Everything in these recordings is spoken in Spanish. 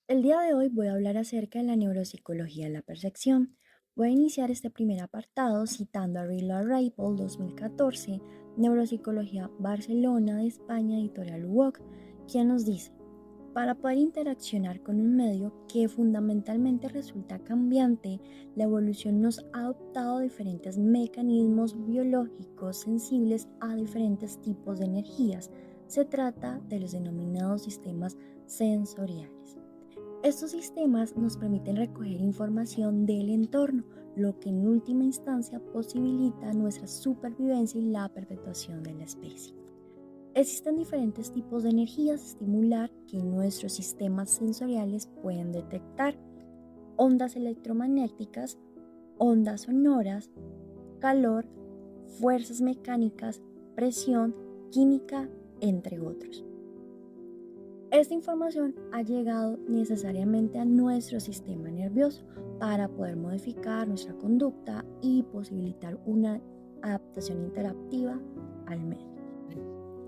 El día de hoy voy a hablar acerca de la neuropsicología de la percepción. Voy a iniciar este primer apartado citando a Rilo Rapel 2014, Neuropsicología Barcelona de España, editorial UOC, quien nos dice, para poder interaccionar con un medio que fundamentalmente resulta cambiante, la evolución nos ha adoptado diferentes mecanismos biológicos sensibles a diferentes tipos de energías. Se trata de los denominados sistemas sensoriales. Estos sistemas nos permiten recoger información del entorno, lo que en última instancia posibilita nuestra supervivencia y la perpetuación de la especie. Existen diferentes tipos de energías estimular que nuestros sistemas sensoriales pueden detectar: ondas electromagnéticas, ondas sonoras, calor, fuerzas mecánicas, presión, química, entre otros. Esta información ha llegado necesariamente a nuestro sistema nervioso para poder modificar nuestra conducta y posibilitar una adaptación interactiva al medio.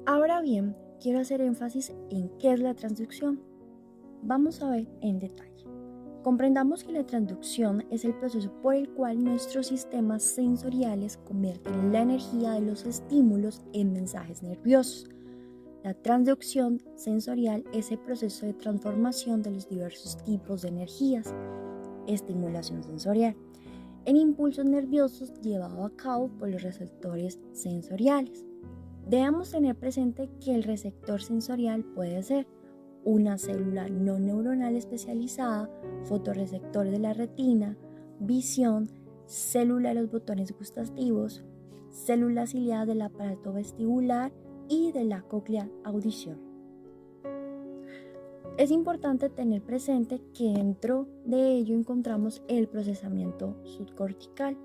Ahora bien, quiero hacer énfasis en qué es la transducción. Vamos a ver en detalle. Comprendamos que la transducción es el proceso por el cual nuestros sistemas sensoriales convierten la energía de los estímulos en mensajes nerviosos. La transducción sensorial es el proceso de transformación de los diversos tipos de energías, estimulación sensorial, en impulsos nerviosos llevado a cabo por los receptores sensoriales. Debemos tener presente que el receptor sensorial puede ser una célula no neuronal especializada, fotorreceptor de la retina, visión, célula de los botones gustativos, células ciliadas del aparato vestibular y de la cóclea, audición. Es importante tener presente que dentro de ello encontramos el procesamiento subcortical.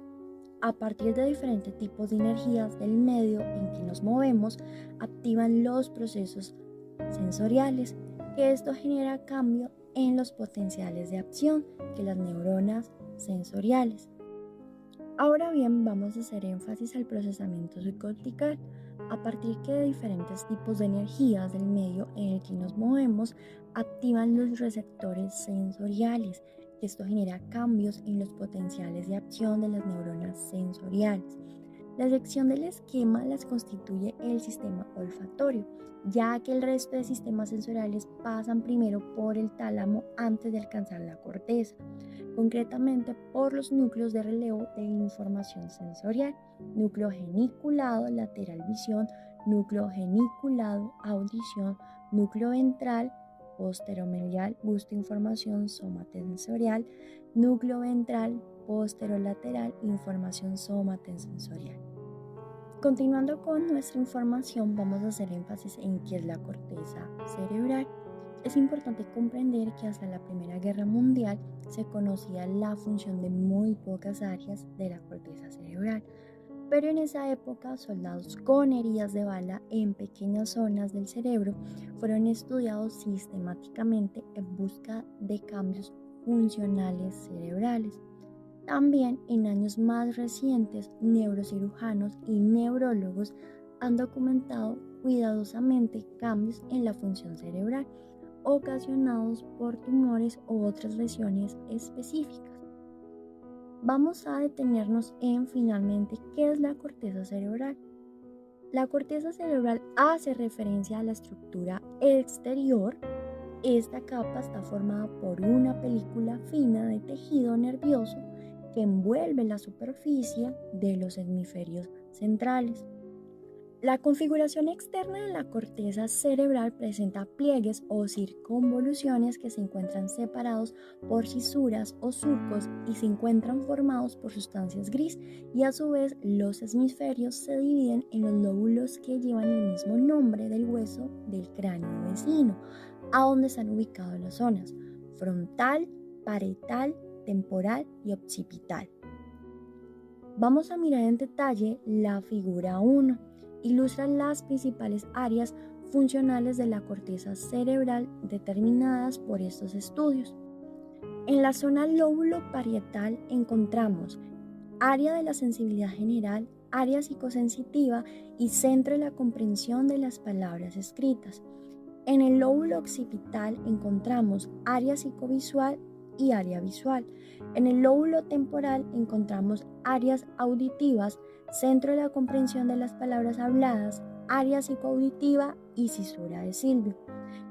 A partir de diferentes tipos de energías del medio en que nos movemos, activan los procesos sensoriales, que esto genera cambio en los potenciales de acción que las neuronas sensoriales. Ahora bien, vamos a hacer énfasis al procesamiento subcortical. A partir que de diferentes tipos de energías del medio en el que nos movemos, activan los receptores sensoriales. Esto genera cambios en los potenciales de acción de las neuronas sensoriales. La sección del esquema las constituye el sistema olfatorio, ya que el resto de sistemas sensoriales pasan primero por el tálamo antes de alcanzar la corteza, concretamente por los núcleos de relevo de información sensorial: núcleo geniculado lateral visión, núcleo geniculado audición, núcleo ventral posteromedial gusto información somatosensorial, núcleo ventral posterolateral información somatosensorial. Continuando con nuestra información, vamos a hacer énfasis en qué es la corteza cerebral. Es importante comprender que hasta la Primera Guerra Mundial se conocía la función de muy pocas áreas de la corteza cerebral, pero en esa época soldados con heridas de bala en pequeñas zonas del cerebro fueron estudiados sistemáticamente en busca de cambios funcionales cerebrales. También en años más recientes, neurocirujanos y neurólogos han documentado cuidadosamente cambios en la función cerebral ocasionados por tumores u otras lesiones específicas. Vamos a detenernos en finalmente qué es la corteza cerebral. La corteza cerebral hace referencia a la estructura exterior. Esta capa está formada por una película fina de tejido nervioso que envuelve la superficie de los hemisferios centrales. La configuración externa de la corteza cerebral presenta pliegues o circunvoluciones que se encuentran separados por cisuras o surcos y se encuentran formados por sustancias gris, y a su vez los hemisferios se dividen en los lóbulos que llevan el mismo nombre del hueso del cráneo vecino, a donde están ubicadas las zonas frontal, parietal, temporal y occipital. Vamos a mirar en detalle la figura 1. Ilustra las principales áreas funcionales de la corteza cerebral determinadas por estos estudios. En la zona lóbulo parietal encontramos área de la sensibilidad general, área psicosensitiva y centro de la comprensión de las palabras escritas. En el lóbulo occipital encontramos área psicovisual y área visual. En el lóbulo temporal encontramos áreas auditivas, centro de la comprensión de las palabras habladas, área psicoauditiva y cisura de Silvio.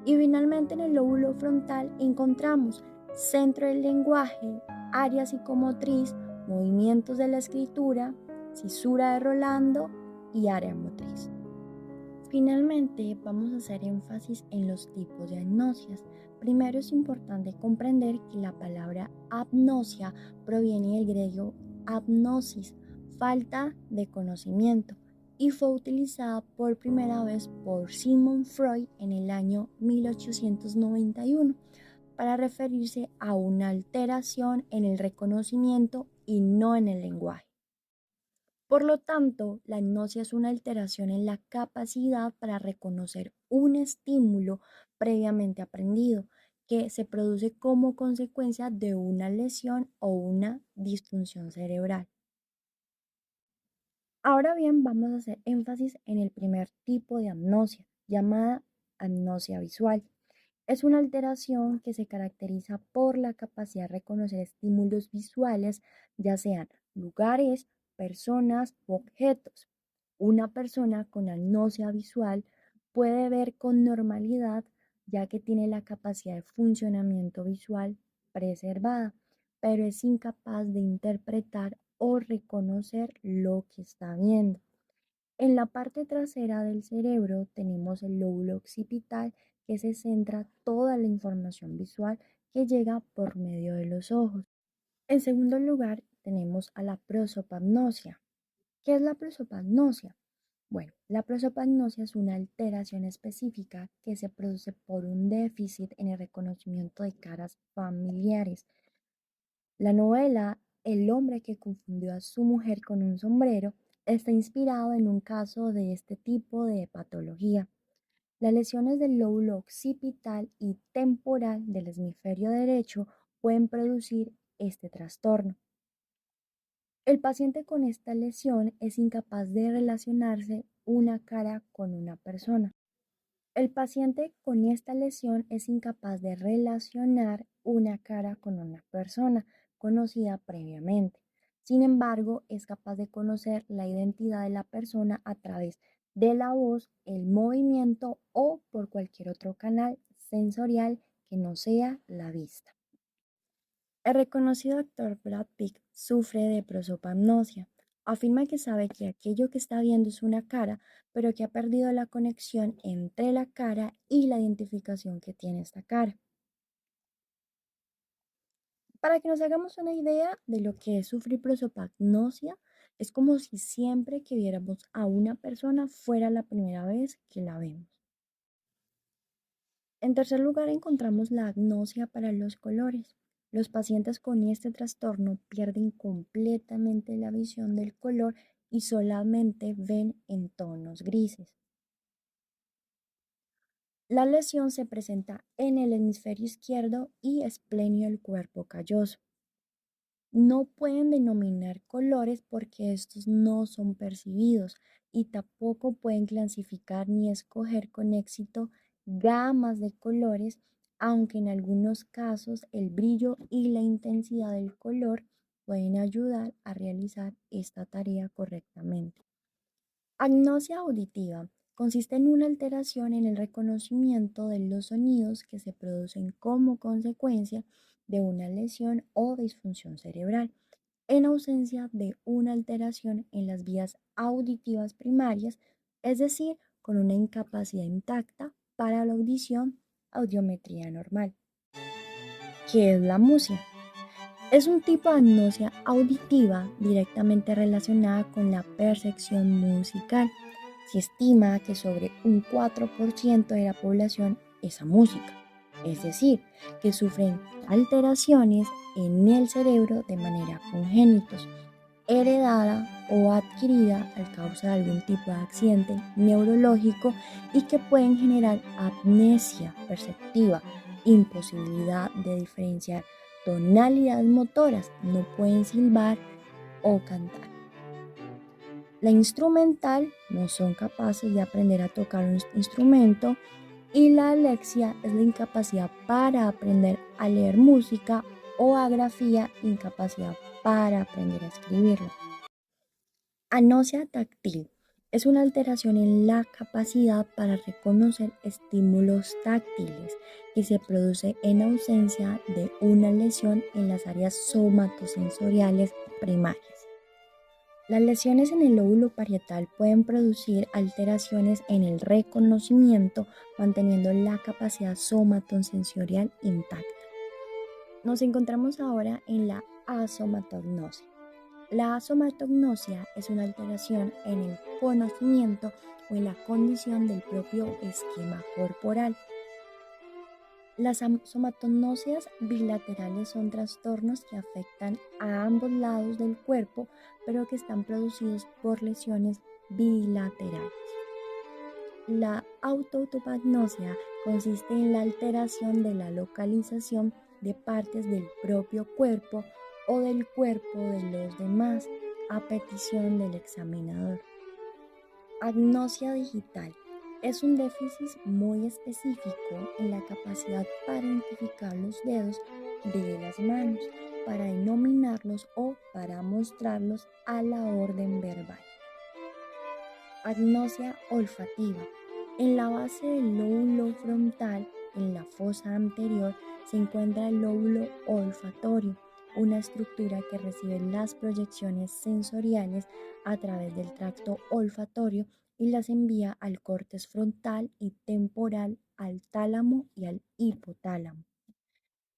Y finalmente en el lóbulo frontal encontramos centro del lenguaje, área psicomotriz, movimientos de la escritura, cisura de Rolando y área motriz. Finalmente, vamos a hacer énfasis en los tipos de agnosias. Primero es importante comprender que la palabra agnosia proviene del griego agnosis, falta de conocimiento, y fue utilizada por primera vez por Sigmund Freud en el año 1891 para referirse a una alteración en el reconocimiento y no en el lenguaje. Por lo tanto, la agnosia es una alteración en la capacidad para reconocer un estímulo previamente aprendido que se produce como consecuencia de una lesión o una disfunción cerebral. Ahora bien, vamos a hacer énfasis en el primer tipo de agnosia, llamada agnosia visual. Es una alteración que se caracteriza por la capacidad de reconocer estímulos visuales, ya sean lugares, personas u objetos. Una persona con agnosia visual puede ver con normalidad, ya que tiene la capacidad de funcionamiento visual preservada, pero es incapaz de interpretar o reconocer lo que está viendo. En la parte trasera del cerebro tenemos el lóbulo occipital, que se centra toda la información visual que llega por medio de los ojos. En segundo lugar, tenemos a la prosopagnosia. ¿Qué es la prosopagnosia? Bueno, la prosopagnosia es una alteración específica que se produce por un déficit en el reconocimiento de caras familiares. La novela El hombre que confundió a su mujer con un sombrero está inspirado en un caso de este tipo de patología. Las lesiones del lóbulo occipital y temporal del hemisferio derecho pueden producir este trastorno. El paciente con esta lesión es incapaz de relacionarse una cara con una persona. El paciente con esta lesión es incapaz de relacionar una cara con una persona conocida previamente. Sin embargo, es capaz de conocer la identidad de la persona a través de la voz, el movimiento o por cualquier otro canal sensorial que no sea la vista. El reconocido actor Brad Pitt sufre de prosopagnosia. Afirma que sabe que aquello que está viendo es una cara, pero que ha perdido la conexión entre la cara y la identificación que tiene esta cara. Para que nos hagamos una idea de lo que es sufrir prosopagnosia, es como si siempre que viéramos a una persona fuera la primera vez que la vemos. En tercer lugar, encontramos la agnosia para los colores. Los pacientes con este trastorno pierden completamente la visión del color y solamente ven en tonos grises. La lesión se presenta en el hemisferio izquierdo y esplenio del cuerpo calloso. No pueden denominar colores porque estos no son percibidos y tampoco pueden clasificar ni escoger con éxito gamas de colores, aunque en algunos casos el brillo y la intensidad del color pueden ayudar a realizar esta tarea correctamente. Agnosia auditiva consiste en una alteración en el reconocimiento de los sonidos que se producen como consecuencia de una lesión o disfunción cerebral, en ausencia de una alteración en las vías auditivas primarias, es decir, con una incapacidad intacta para la audición, audiometría normal. ¿Qué es la musia? Es un tipo de agnosia auditiva directamente relacionada con la percepción musical. Se estima que sobre un 4% de la población es música, es decir, que sufren alteraciones en el cerebro de manera congénita, heredada o adquirida al causa de algún tipo de accidente neurológico y que pueden generar amnesia perceptiva, imposibilidad de diferenciar tonalidades motoras, no pueden silbar o cantar. La instrumental no son capaces de aprender a tocar un instrumento Y la alexia es la incapacidad para aprender a leer música o agrafía, incapacidad para aprender a escribirla. Anosia táctil es una alteración en la capacidad para reconocer estímulos táctiles que se produce en ausencia de una lesión en las áreas somatosensoriales primarias. Las lesiones en el lóbulo parietal pueden producir alteraciones en el reconocimiento, manteniendo la capacidad somatosensorial intacta. Nos encontramos ahora en la asomatognosia. La asomatognosia es una alteración en el conocimiento o en la condición del propio esquema corporal. Las somatognosias bilaterales son trastornos que afectan a ambos lados del cuerpo, pero que están producidos por lesiones bilaterales. La autoautopagnosia consiste en la alteración de la localización de partes del propio cuerpo o del cuerpo de los demás a petición del examinador. Agnosia digital es un déficit muy específico en la capacidad para identificar los dedos de las manos, para denominarlos o para mostrarlos a la orden verbal. Agnosia olfativa. En la base del lóbulo frontal, en la fosa anterior, se encuentra el lóbulo olfatorio, una estructura que recibe las proyecciones sensoriales a través del tracto olfatorio y las envía al córtex frontal y temporal, al tálamo y al hipotálamo,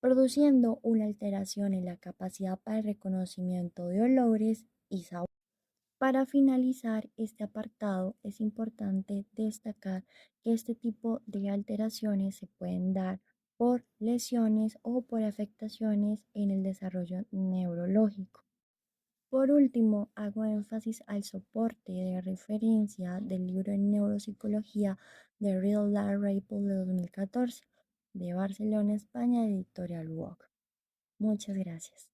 produciendo una alteración en la capacidad para el reconocimiento de olores y sabores. Para finalizar este apartado, es importante destacar que este tipo de alteraciones se pueden dar por lesiones o por afectaciones en el desarrollo neurológico. Por último, hago énfasis al soporte de referencia del libro de neuropsicología de Real Life Rapple de 2014, de Barcelona, España, editorial Walk. Muchas gracias.